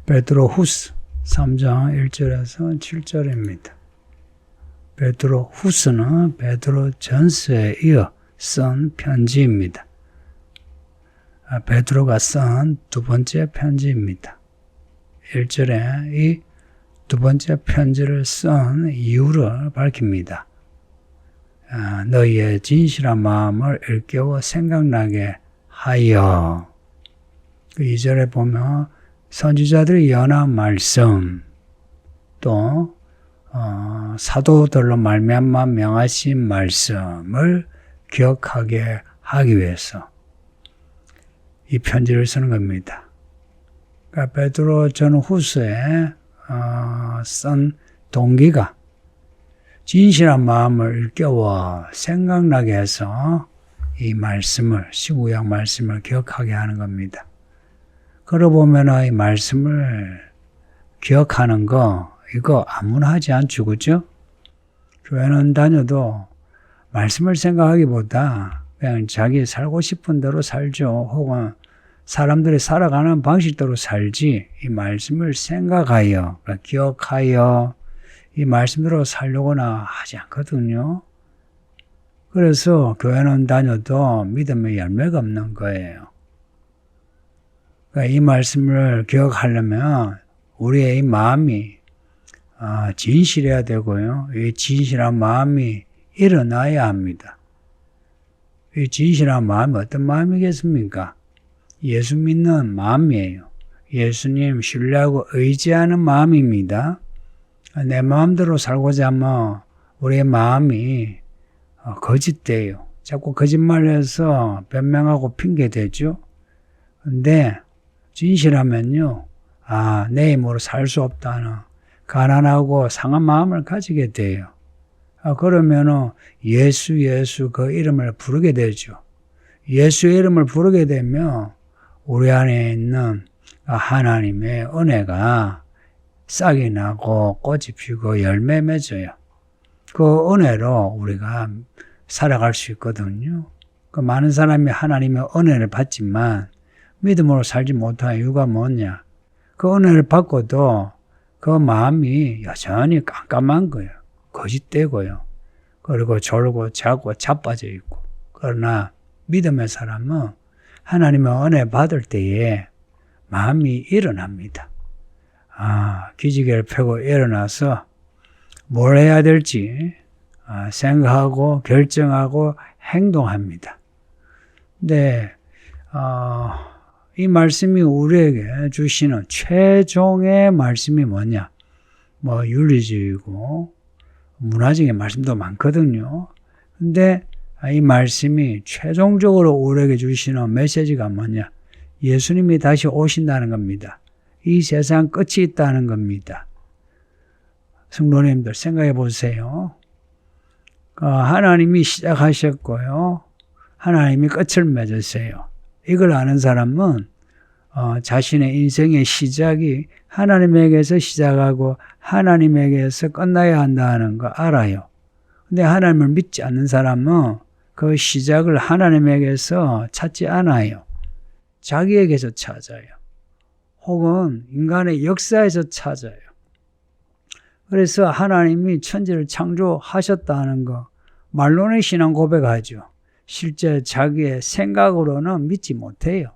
베드로후서 3장 1절에서 7절입니다. 베드로후서는 베드로전서에 이어 쓴 편지입니다. 베드로가 쓴 두 번째 편지입니다. 1절에 이 두 번째 편지를 쓴 이유를 밝힙니다. 너희의 진실한 마음을 일깨워 생각나게 하여. 2절에 보면 선지자들이 연한 말씀, 또 사도들로 말미암아 명하신 말씀을 기억하게 하기 위해서 이 편지를 쓰는 겁니다. 그러니까 베드로 전후서에 쓴 동기가 진실한 마음을 일깨워 생각나게 해서 이 말씀을, 신구약 말씀을 기억하게 하는 겁니다. 그러고 보면 이 말씀을 기억하는 거, 이거 아무나 하지 않죠, 그죠? 교회는 다녀도 말씀을 생각하기보다 그냥 자기 살고 싶은 대로 살죠. 혹은 사람들이 살아가는 방식대로 살지, 이 말씀을 생각하여, 그러니까 기억하여 이 말씀대로 살려고나 하지 않거든요. 그래서 교회는 다녀도 믿음의 열매가 없는 거예요. 그러니까 이 말씀을 기억하려면 우리의 이 마음이 진실해야 되고요. 이 진실한 마음이 일어나야 합니다. 이 진실한 마음이 어떤 마음이겠습니까? 예수 믿는 마음이에요. 예수님 신뢰하고 의지하는 마음입니다. 내 마음대로 살고자 하면 우리의 마음이 거짓돼요. 자꾸 거짓말해서 변명하고 핑계대죠. 근데 진실하면요, 내 힘으로 살 수 없다는 가난하고 상한 마음을 가지게 돼요. 그러면은 예수 그 이름을 부르게 되죠. 예수의 이름을 부르게 되면 우리 안에 있는 하나님의 은혜가 싹이 나고 꽃이 피고 열매 맺어요. 그 은혜로 우리가 살아갈 수 있거든요. 그 많은 사람이 하나님의 은혜를 받지만 믿음으로 살지 못한 이유가 뭐냐? 그 은혜를 받고도 그 마음이 여전히 깜깜한 거예요. 거짓되고요. 그리고 졸고 자고 자빠져 있고. 그러나 믿음의 사람은 하나님의 은혜 받을 때에 마음이 일어납니다. 기지개를 펴고 일어나서 뭘 해야 될지 생각하고 결정하고 행동합니다. 근데 이 말씀이 우리에게 주시는 최종의 말씀이 뭐냐? 윤리주의고 문화적인 말씀도 많거든요. 근데 이 말씀이 최종적으로 우리에게 주시는 메시지가 뭐냐? 예수님이 다시 오신다는 겁니다. 이 세상 끝이 있다는 겁니다. 성도님들 생각해 보세요. 하나님이 시작하셨고요. 하나님이 끝을 맺으세요. 이걸 아는 사람은 자신의 인생의 시작이 하나님에게서 시작하고 하나님에게서 끝나야 한다는 거 알아요. 근데 하나님을 믿지 않는 사람은 그 시작을 하나님에게서 찾지 않아요. 자기에게서 찾아요. 혹은 인간의 역사에서 찾아요. 그래서 하나님이 천지를 창조하셨다는 거 말로는 신앙 고백하죠. 실제 자기의 생각으로는 믿지 못해요.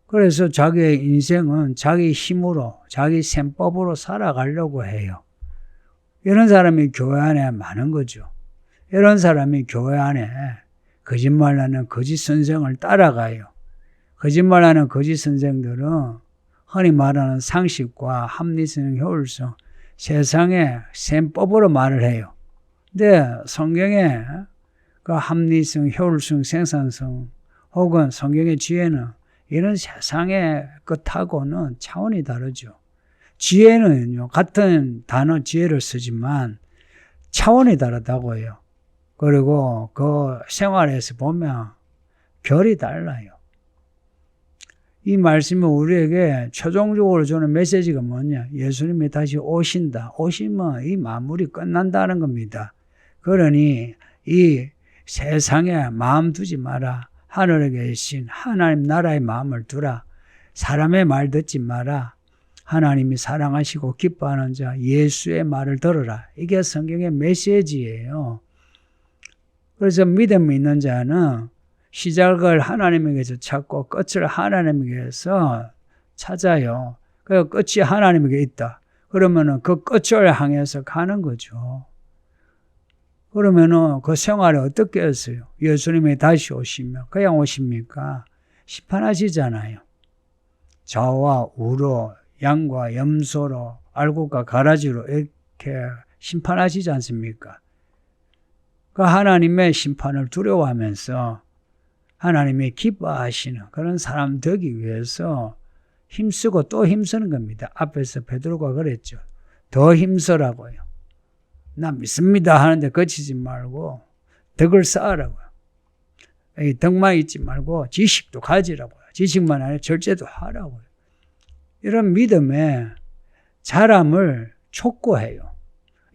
그래서 자기의 인생은 자기 힘으로, 자기 셈법으로 살아가려고 해요. 이런 사람이 교회 안에 많은 거죠. 이런 사람이 교회 안에 거짓말하는 거짓 선생을 따라가요. 거짓말하는 거짓 선생들은 흔히 말하는 상식과 합리성, 효율성, 세상의 셈법으로 말을 해요. 근데 성경에 그 합리성, 효율성, 생산성 혹은 성경의 지혜는 이런 세상의 것하고는 차원이 다르죠. 지혜는요, 같은 단어 지혜를 쓰지만 차원이 다르다고 해요. 그리고 그 생활에서 보면 결이 달라요. 이 말씀이 우리에게 최종적으로 주는 메시지가 뭐냐? 예수님이 다시 오신다. 오시면 이 만물이 끝난다는 겁니다. 그러니 이 세상에 마음 두지 마라. 하늘에 계신 하나님 나라의 마음을 두라. 사람의 말 듣지 마라. 하나님이 사랑하시고 기뻐하는 자 예수의 말을 들어라. 이게 성경의 메시지예요. 그래서 믿음이 있는 자는 시작을 하나님에게서 찾고 끝을 하나님에게서 찾아요. 그 끝이 하나님에게 있다. 그러면은 그 끝을 향해서 가는 거죠. 그러면은 그 생활이 어떻게 했어요? 예수님이 다시 오시면 그냥 오십니까? 심판하시잖아요. 좌와 우로 양과 염소로 알곡과 가라지로 이렇게 심판하시지 않습니까? 그 하나님의 심판을 두려워하면서 하나님이 기뻐하시는 그런 사람 되기 위해서 힘쓰고 또 힘쓰는 겁니다. 앞에서 베드로가 그랬죠. 더 힘쓰라고요. 나 믿습니다 하는데 그치지 말고 덕을 쌓으라고요. 덕만 있지 말고 지식도 가지라고요. 지식만 아니라 절제도 하라고요. 이런 믿음의 자람을 촉구해요.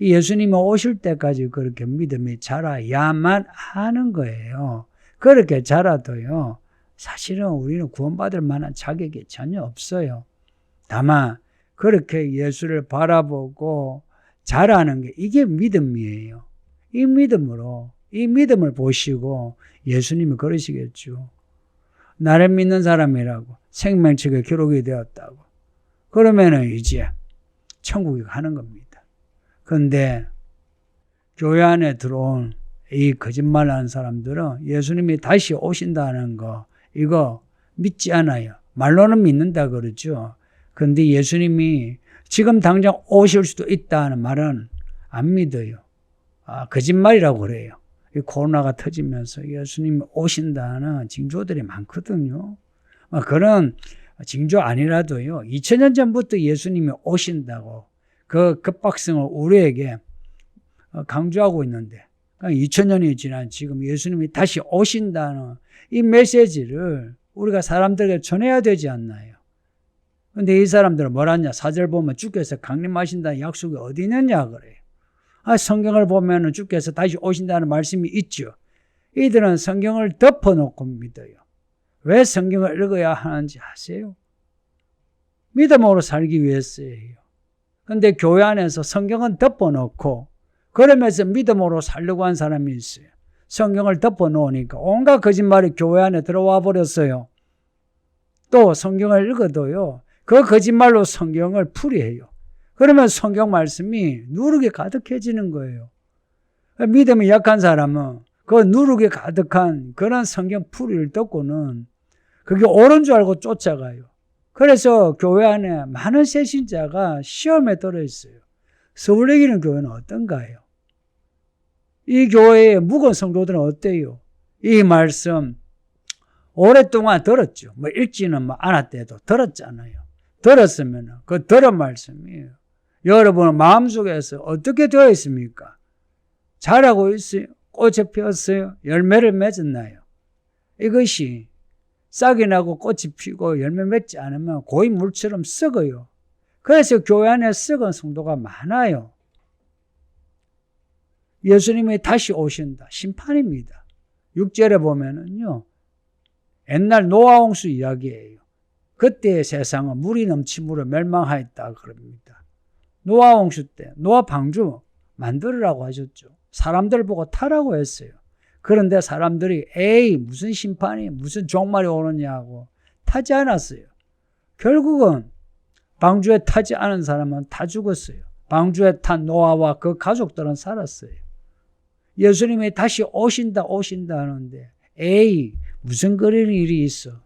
예수님이 오실 때까지 그렇게 믿음이 자라야만 하는 거예요. 그렇게 자라도요, 사실은 우리는 구원받을 만한 자격이 전혀 없어요. 다만 그렇게 예수를 바라보고 자라는 게 이게 믿음이에요. 이 믿음을 보시고 예수님이 그러시겠죠. 나를 믿는 사람이라고 생명책에 기록이 되었다고. 그러면은 이제 천국에 가는 겁니다. 그런데 교회 안에 들어온 이 거짓말하는 사람들은 예수님이 다시 오신다는 거 이거 믿지 않아요. 말로는 믿는다 그러죠. 그런데 예수님이 지금 당장 오실 수도 있다는 말은 안 믿어요. 거짓말이라고 그래요. 이 코로나가 터지면서 예수님이 오신다는 징조들이 많거든요. 그런 징조 아니라도요. 2000년 전부터 예수님이 오신다고 그 급박성을 우리에게 강조하고 있는데 2000년이 지난 지금 예수님이 다시 오신다는 이 메시지를 우리가 사람들에게 전해야 되지 않나요? 근데 이 사람들은 뭐라냐? 4절 보면 주께서 강림하신다는 약속이 어디 있느냐 그래요. 성경을 보면 주께서 다시 오신다는 말씀이 있죠. 이들은 성경을 덮어놓고 믿어요. 왜 성경을 읽어야 하는지 아세요? 믿음으로 살기 위해서예요. 근데 교회 안에서 성경은 덮어놓고 그러면서 믿음으로 살려고 한 사람이 있어요. 성경을 덮어놓으니까 온갖 거짓말이 교회 안에 들어와 버렸어요. 또 성경을 읽어도요. 그 거짓말로 성경을 풀이해요. 그러면 성경 말씀이 누룩이 가득해지는 거예요. 믿음이 약한 사람은 그 누룩이 가득한 그런 성경 풀이를 듣고는 그게 옳은 줄 알고 쫓아가요. 그래서 교회 안에 많은 새신자가 시험에 들어있어요. 서울에 있는 교회는 어떤가요? 이 교회의 묵은 성도들은 어때요? 이 말씀 오랫동안 들었죠. 읽지는 않았대도 들었잖아요. 들었으면 그 들은 말씀이에요. 여러분은 마음속에서 어떻게 되어 있습니까? 자라고 있어요? 꽃이 피었어요? 열매를 맺었나요? 이것이 싹이 나고 꽃이 피고 열매 맺지 않으면 고인 물처럼 썩어요. 그래서 교회 안에 썩은 성도가 많아요. 예수님이 다시 오신다. 심판입니다. 6절에 보면은요. 옛날 노아홍수 이야기예요. 그때의 세상은 물이 넘침으로 멸망하였다 그럽니다. 노아홍수 때 노아 방주 만들으라고 하셨죠. 사람들 보고 타라고 했어요. 그런데 사람들이 에이 무슨 심판이 무슨 종말이 오느냐고 타지 않았어요. 결국은 방주에 타지 않은 사람은 다 죽었어요. 방주에 탄 노아와 그 가족들은 살았어요. 예수님이 다시 오신다 하는데 에이 무슨 그런 일이 있어.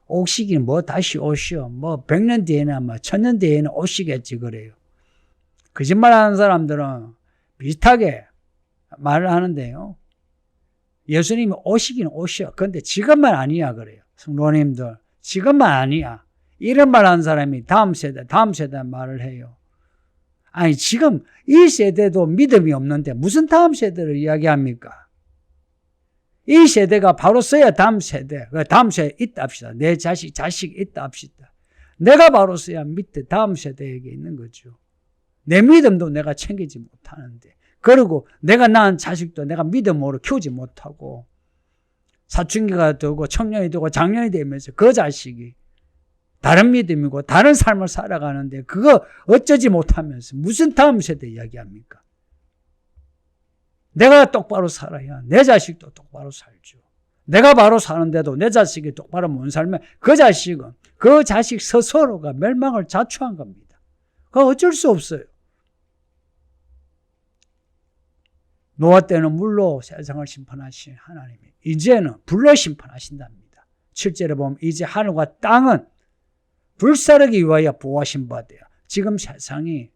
오시긴 뭐 다시 오시오. 뭐 100년 뒤에나 뭐 1000년 뒤에는 오시겠지 그래요. 거짓말하는 사람들은 비슷하게 말을 하는데요. 예수님이 오시긴 오셔. 그런데 지금만 아니야 그래요. 성도님들 지금만 아니야. 이런 말 하는 사람이 다음 세대 말을 해요. 아니 지금 이 세대도 믿음이 없는데 무슨 다음 세대를 이야기합니까? 이 세대가 바로 써야 다음 세대 있다 합시다. 내 자식 있다 합시다. 내가 바로 써야 밑에 다음 세대에게 있는 거죠. 내 믿음도 내가 챙기지 못하는데 그리고 내가 낳은 자식도 내가 믿음으로 키우지 못하고 사춘기가 되고 청년이 되고 장년이 되면서 그 자식이 다른 믿음이고 다른 삶을 살아가는데 그거 어쩌지 못하면서 무슨 다음 세대 이야기합니까? 내가 똑바로 살아야 내 자식도 똑바로 살죠. 내가 바로 사는데도 내 자식이 똑바로 못 살면 그 자식은 그 자식 스스로가 멸망을 자초한 겁니다. 그거 어쩔 수 없어요. 노아 때는 물로 세상을 심판하신 하나님이 이제는 불로 심판하신답니다. 7절에 보면 이제 하늘과 땅은 불사르기 위하여 보호하신 바 돼요. 지금 세상이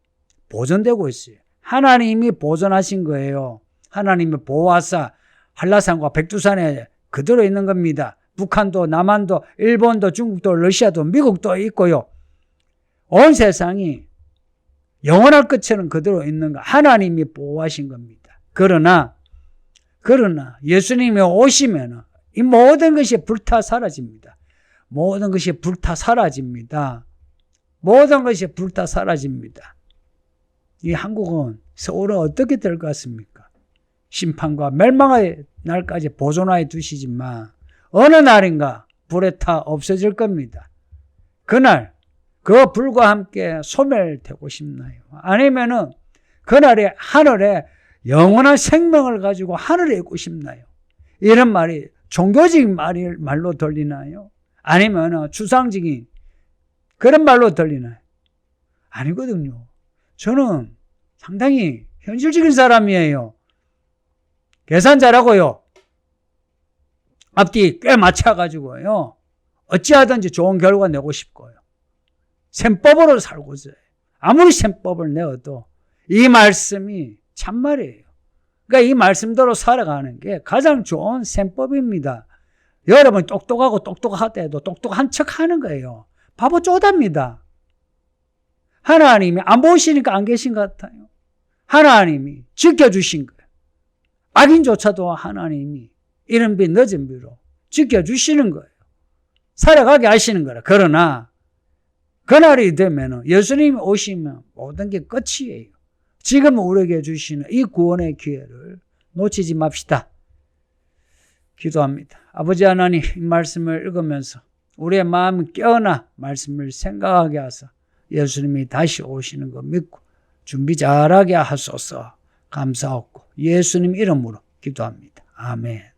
보존되고 있어요. 하나님이 보존하신 거예요. 하나님이 보호하사 한라산과 백두산에 그대로 있는 겁니다. 북한도 남한도 일본도 중국도 러시아도 미국도 있고요. 온 세상이 영원할 것처럼 그대로 있는 거 하나님이 보호하신 겁니다. 그러나 예수님이 오시면 이 모든 것이 불타 사라집니다. 모든 것이 불타 사라집니다. 모든 것이 불타 사라집니다. 이 한국은 서울은 어떻게 될 것 같습니까? 심판과 멸망의 날까지 보존하여 두시지만 어느 날인가 불에 타 없어질 겁니다. 그날 그 불과 함께 소멸되고 싶나요? 아니면은 그날에 하늘에 영원한 생명을 가지고 하늘에 있고 싶나요? 이런 말이 종교적인 말로 들리나요? 아니면 추상적인 그런 말로 들리나요? 아니거든요. 저는 상당히 현실적인 사람이에요. 계산 잘하고요. 앞뒤 꽤 맞춰가지고요. 어찌하든지 좋은 결과 내고 싶고요. 셈법으로 살고서 아무리 셈법을 내어도 이 말씀이 참말이에요. 그러니까 이 말씀대로 살아가는 게 가장 좋은 셈법입니다. 여러분 똑똑하고 똑똑하대도 똑똑한 척 하는 거예요. 바보 쪼답니다. 하나님이 안 보시니까 안 계신 것 같아요. 하나님이 지켜주신 거예요. 악인조차도 하나님이 이른 빛 늦은 비로 지켜주시는 거예요. 살아가게 하시는 거라. 그러나 그날이 되면 예수님이 오시면 모든 게 끝이에요. 지금 우리에게 주시는 이 구원의 기회를 놓치지 맙시다. 기도합니다. 아버지 하나님, 이 말씀을 읽으면서 우리의 마음이 깨어나 말씀을 생각하게 하사 예수님이 다시 오시는 거 믿고 준비 잘하게 하소서. 감사하고 예수님 이름으로 기도합니다. 아멘.